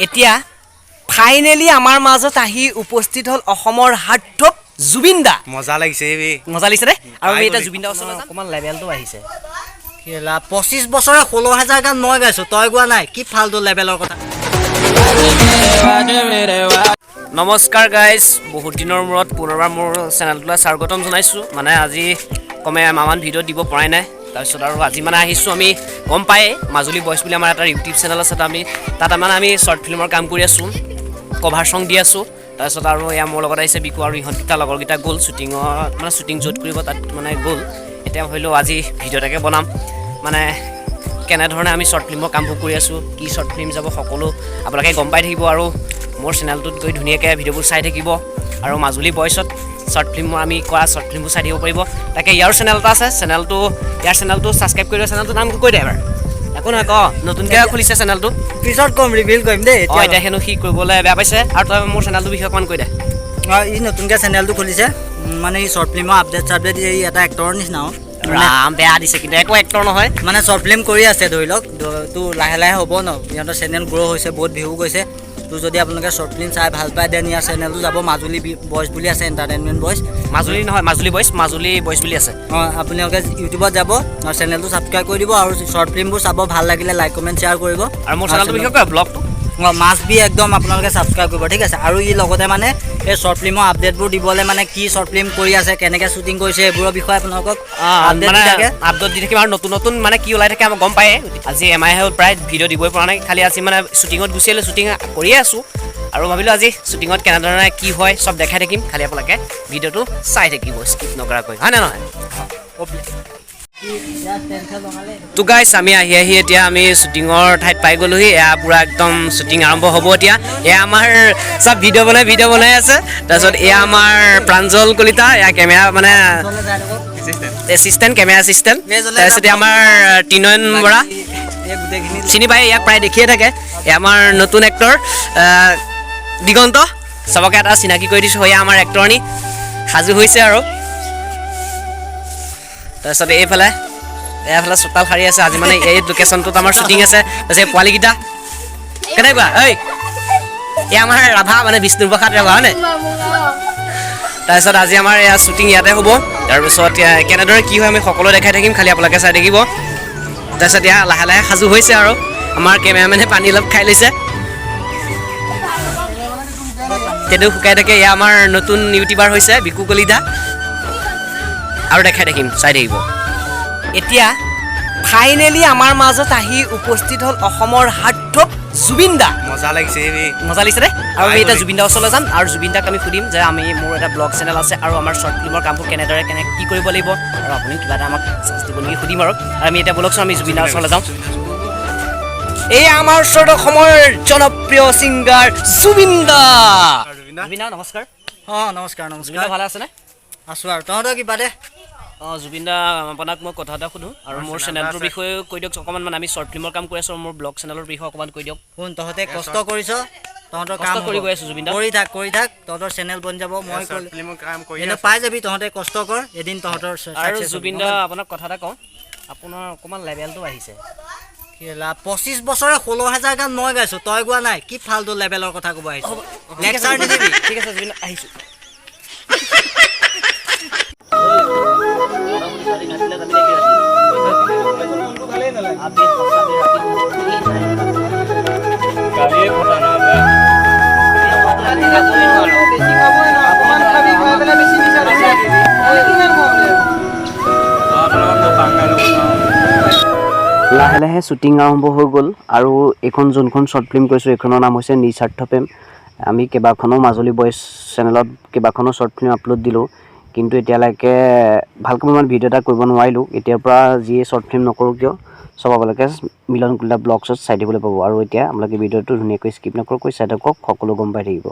এতিয়া ফাইনেলি আমাৰ মাজত আহি উপস্থিত হ'ল অসমৰ হাৰ্টথ্ৰব জুবিন দা। মজা লাগিছে মজা লাগিছে ৰে। আৰু আমি এতিয়া জুবিন দা ওচৰলৈ যাম। অকণমান লেভেলটো আহিছে। খেলা 25 বছৰে 16,000 গান মই গাইছো, তই গোৱা নাই। কি ফাল্টু লেভেলৰ কথা। নমস্কাৰ গাইজ, বহুত দিনৰ মূৰত পুনৰবাৰ মোৰ চেনেলটোলৈ স্বাগতম জনাইছোঁ। মানে আজি কমে এমাহমান ভিডিঅ' দিব পৰাই নাই। তাৰপিছত আৰু আজি মানে আহিছোঁ, আমি গম পায়েই মাজুলী বইচ বুলি আমাৰ এটা ইউটিউব চেনেল আছে। তাত মানে আমি শ্বৰ্ট ফিল্মৰ কাম কৰি আছোঁ, কভাৰ ছং দি আছোঁ। তাৰপিছত আৰু এয়া মোৰ লগত আহিছে বিকু আৰু ইহঁতকেইটা লগৰকেইটা গ'ল শ্বুটিঙত, মানে শ্বুটিং য'ত কৰিব তাত মানে গ'ল। এতিয়া ভাবিলোঁ আজি ভিডিঅ' এটাকে বনাম, মানে কেনেধৰণে আমি শ্বৰ্ট ফিল্মৰ কামবোৰ কৰি আছোঁ, কি শ্বৰ্ট ফিল্ম যাব সকলো আপোনালোকে গম পাই থাকিব। আৰু মোৰ চেনেলটোত গৈ ধুনীয়াকৈ ভিডিঅ'বোৰ চাই থাকিব। আৰু মাজুলী বইচত শ্বৰ্ট ফিল্ম আমি কৰা শ্বৰ্ট ফিল্মবোৰ চাই থাকিব পাৰিব। তাকে ইয়াৰ চেনেল এটা আছে, ইয়াৰ চেনেলটো ছাবস্ক্ৰাইব কৰি দিয়া। চেনেলটোৰ নামটো কৈ দে এবাৰ। একো নহয় ক, নতুনকৈ খুলিছে চেনেলটো, পিছত কম, ৰিভিল কৰিম দেই। এতিয়া হেনো সি কৰিবলৈ বেয়া পাইছে। আৰু তই মোৰ চেনেলটোৰ বিষয়ে অকণমান কৈ দে। ই নতুনকৈ চেনেলটো খুলিছে, মানে ই শ্বৰ্ট ফিল্মৰ আপডেট দিয়ে। ই এটা এক্টৰৰ নিচিনা ৰাম বেয়া দিছে, কিন্তু একো এক্টৰ নহয়। মানে শ্বৰ্ট ফিল্ম কৰি আছে, ধৰি লওক তোৰ লাহে লাহে হ'ব ন। ইহঁতৰ চেনেল গ্ৰ' হৈছে, বহুত ভিউ গৈছে। তোৰ যদি আপোনালোকে শ্বৰ্ট ফিল্ম চাই ভাল পায় দেন ইয়াৰ চেনেলটো যাব। মাজুলী বইচ বুলি আছে, এণ্টাৰটেইনমেণ্ট বইচ। মাজুলী নহয়, মাজুলী বইচ বুলি আছে। আপোনালোকে ইউটিউবত যাব আৰু চেনেলটো ছাবস্ক্ৰাইব কৰি দিব। আৰু শ্বৰ্ট ফিল্মবোৰ চাব, ভাল লাগিলে লাইক কমেণ্ট শ্বেয়াৰ কৰিব। আৰু মোৰ চেনেলটোৰ বিষয়ে কয় ব্লগটো মাষ্ট বি একদম আপোনালোকে ছাবস্ক্ৰাইব কৰিব, ঠিক আছে। আৰু ই লগতে মানে এই শ্বৰ্ট ফিল্মৰ আপডেটবোৰ দিবলৈ, মানে কি শ্বৰ্ট ফিল্ম কৰি আছে, কেনেকৈ শ্বুটিং কৰিছে, এইবোৰৰ বিষয়ে আপোনালোকক আপডেট দি থাকিম। আৰু নতুন মানে কি ওলাই থাকে আমাক গম পায়ে। আজি এমাহে হ'ল প্ৰায় ভিডিঅ' দিবই পৰা নাই। খালি আজি মানে শ্বুটিঙত গুচি আহিলোঁ, শ্বুটিং কৰিয়ে আছোঁ। আৰু ভাবিলোঁ আজি শ্বুটিঙত কেনেধৰণে কি হয় চব দেখাই থাকিম। খালি আপোনালোকে ভিডিঅ'টো চাই থাকিব স্কিপ নকৰাকৈ, হয় নে নহয়? তো গাইছ, আমি আহি এতিয়া আমি শ্বুটিঙৰ ঠাইত পাই গ'লোহি। এয়া পূৰা একদম শ্বুটিং আৰম্ভ হ'ব এতিয়া। এয়া আমাৰ চব ভিডিঅ' বনাই আছে। তাৰপিছত এয়া আমাৰ প্ৰাঞ্জল কলিতা, এয়া কেমেৰা মানে কেমেৰা এছিষ্টেণ্ট। তাৰপিছতে আমাৰ ত্ৰিনয়ন বৰা, চিনি পায়, ইয়াক প্ৰায় দেখিয়ে থাকে। এয়া আমাৰ নতুন এক্টৰ দিগন্ত, চবকে এটা চিনাকি কৰি দিছোঁ। এয়া আমাৰ এক্টৰণী সাজু হৈছে। আৰু তাৰপিছত এইফালে চোতাল সাৰি আছে। আজি মানে এই লোকেশ্যনটোত আমাৰ শ্বুটিং আছে। তাৰপিছত পোৱালীকেইটা কেনেকুৱা, এয়া আমাৰ ৰাভা, মানে বিষ্ণুপ্ৰসাদ ৰাভা, হয়নে? তাৰপিছত আজি আমাৰ এয়া শ্বুটিং ইয়াতে হ'ব। তাৰপিছত কেনেদৰে কি হয় আমি সকলো দেখাই থাকিম, খালি আপোনালোকে চাই থাকিব। তাৰপিছত এয়া লাহে লাহে সাজু হৈছে। আৰু আমাৰ কেমেৰামেনে পানী অলপ খাই লৈছে, সেইটো শুকাই থাকে। এয়া আমাৰ নতুন ইউটিউবাৰ হৈছে বিকু কলিতা। আৰু দেখাই থাকিম, চাই থাকিব। এতিয়া ফাইনেলি আমাৰ মাজত আহি উপস্থিত হ'ল অসমৰ হাৰ্টথ্ৰব জুবিন দা। মজা লাগিছে ৰে। আৰু আমি এতিয়া জুবিন দা ওচৰলৈ যাম। আৰু জুবিন দাক আমি সুধিম যে মোৰ এটা ব্লগ চেনেল আছে, আৰু আমাৰ শ্বৰ্ট ফিল্মৰ কামবোৰ কেনেদৰে কি কৰিব লাগিব, আৰু আপুনি কিবা এটা আমাক চান্স দিব নেকি সুধিম। আৰু আমি এতিয়া বলকচোন আমি জুবিন দাৰ ওচৰলৈ যাওঁ। এই আমাৰ ওচৰত অসমৰ জনপ্ৰিয় ছিংগাৰ জুবিন দা। জুবিন দা নমস্কাৰ। নমস্কাৰ। জুবিন দা ভালে আছেনে? আছোঁ আৰু তহঁতৰ কিবা দে। জুবিন দা, আপোনাক মই কথা এটা সুধোঁ। আৰু মোৰ চেনেলটোৰ বিষয়ে কৈ দিয়ক অকণমান। মানে আমি শ্বৰ্ট ফিল্মৰ কাম কৰি আছোঁ, মোৰ ব্লগ চেনেলৰ বিষয়ে অকণমান কৈ দিয়ক। শুন, তহঁতে কষ্ট কৰিছ, তহঁতৰ কাম কৰি গৈ আছোঁ জুবিন দা। কৰি থাক, তহঁতৰ চেনেল বনি যাব। মই পাই যাবি, তহঁতে কষ্ট কৰ, এদিন তহঁতৰ। আৰু জুবিন দা, আপোনাক কথা এটা কওঁ, আপোনাৰ অকণমান লেভেলটো আহিছে। 25 বছৰে 16,000 গান মই গাইছো, তই গোৱা নাই। কি ফাল্টু লেভেলৰ কথা ক'ব আহিছ? লেকচাৰ নিদিবি। ঠিক আছে জুবিন দা, আহিছোঁ। লাহে লাহে শ্বুটিং আৰম্ভ হৈ গ'ল। আৰু এইখন যোনখন শ্বৰ্ট ফিল্ম কৰিছোঁ, এইখনৰ নাম হৈছে নিস্বাৰ্থ প্ৰেম। আমি কেইবাখনো মাজুলী বইচ চেনেলত কেইবাখনো শ্বৰ্ট ফিল্ম আপলোড দিলোঁ, কিন্তু এতিয়ালৈকে ভালকৈ মই ভিডিঅ' এটা কৰিব নোৱাৰিলোঁ। এতিয়াৰ পৰা যিয়ে শ্বৰ্ট ফিল্ম নকৰোঁ কিয়, চব আপোনালোকে মিলন কলিতা ব্লগছত চাই দিবলৈ পাব। আৰু এতিয়া আপোনালোকে ভিডিঅ'টো ধুনীয়াকৈ স্কিপ নকৰাকৈ চাই থাকক, সকলো গম পাই থাকিব।